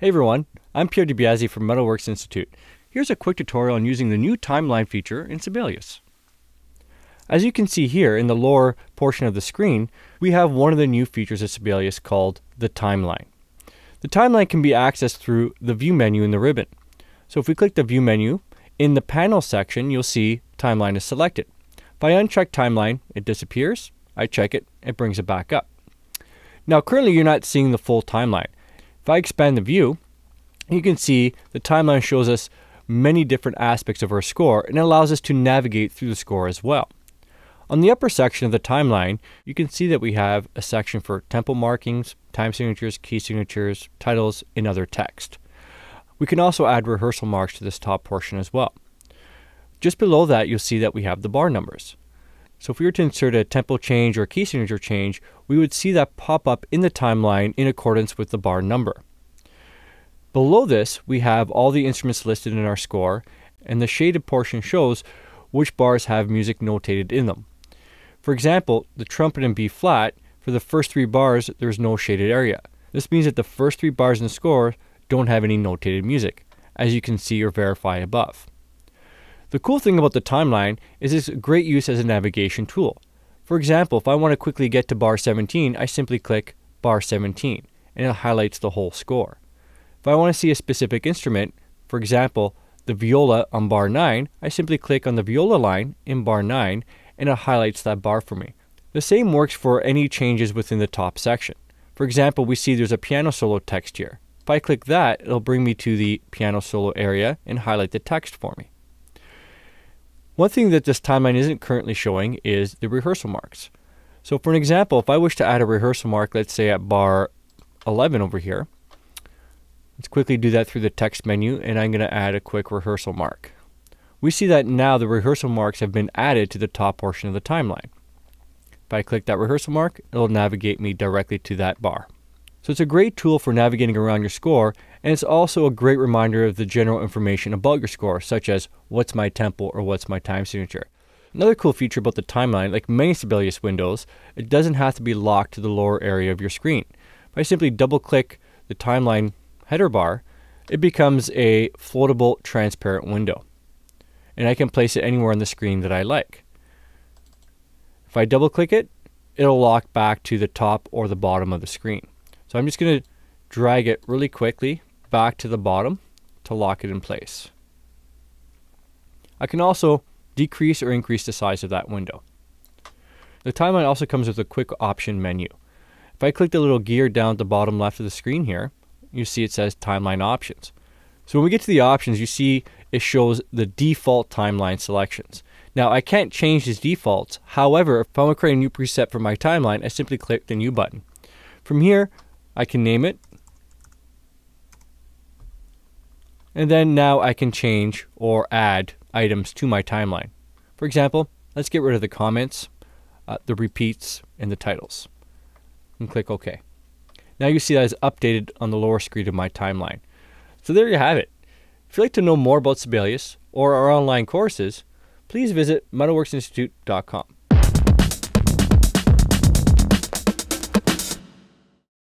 Hey everyone, I'm Pierre DiBiase from Metalworks Institute. Here's a quick tutorial on using the new timeline feature in Sibelius. As you can see here in the lower portion of the screen, we have one of the new features of Sibelius called the timeline. The timeline can be accessed through the View menu in the ribbon. So if we click the View menu, in the Panel section you'll see Timeline is selected. If I uncheck Timeline, it disappears. I check it, it brings it back up. Now currently you're not seeing the full timeline. If I expand the view, you can see the timeline shows us many different aspects of our score and it allows us to navigate through the score as well. On the upper section of the timeline, you can see that we have a section for tempo markings, time signatures, key signatures, titles, and other text. We can also add rehearsal marks to this top portion as well. Just below that, you'll see that we have the bar numbers. So if we were to insert a tempo change or a key signature change, we would see that pop up in the timeline in accordance with the bar number. Below this, we have all the instruments listed in our score, and the shaded portion shows which bars have music notated in them. For example, the trumpet in B flat, for the first 3 bars, there's no shaded area. This means that the first 3 bars in the score don't have any notated music, as you can see or verify above. The cool thing about the timeline is it's a great use as a navigation tool. For example, if I want to quickly get to bar 17, I simply click bar 17 and it highlights the whole score. If I want to see a specific instrument, for example, the viola on bar 9, I simply click on the viola line in bar 9 and it highlights that bar for me. The same works for any changes within the top section. For example, we see there's a piano solo text here. If I click that, it'll bring me to the piano solo area and highlight the text for me. One thing that this timeline isn't currently showing is the rehearsal marks. So for an example, if I wish to add a rehearsal mark, let's say at bar 11 over here, let's quickly do that through the text menu and I'm going to add a quick rehearsal mark. We see that now the rehearsal marks have been added to the top portion of the timeline. If I click that rehearsal mark, it'll navigate me directly to that bar. So it's a great tool for navigating around your score, and it's also a great reminder of the general information about your score, such as what's my tempo or what's my time signature. Another cool feature about the timeline, like many Sibelius windows, it doesn't have to be locked to the lower area of your screen. If I simply double click the timeline header bar, it becomes a floatable transparent window. And I can place it anywhere on the screen that I like. If I double click it, it'll lock back to the top or the bottom of the screen. So I'm just going to drag it really quickly back to the bottom to lock it in place. I can also decrease or increase the size of that window. The timeline also comes with a quick option menu. If I click the little gear down at the bottom left of the screen here, you see it says timeline options. So when we get to the options, you see it shows the default timeline selections. Now I can't change these defaults. However, if I want to create a new preset for my timeline, I simply click the new button. From here, I can name it, and then now I can change or add items to my timeline. For example, let's get rid of the comments, the repeats, and the titles, and click OK. Now you see that it's updated on the lower screen of my timeline. So there you have it. If you'd like to know more about Sibelius or our online courses, please visit metalworksinstitute.com.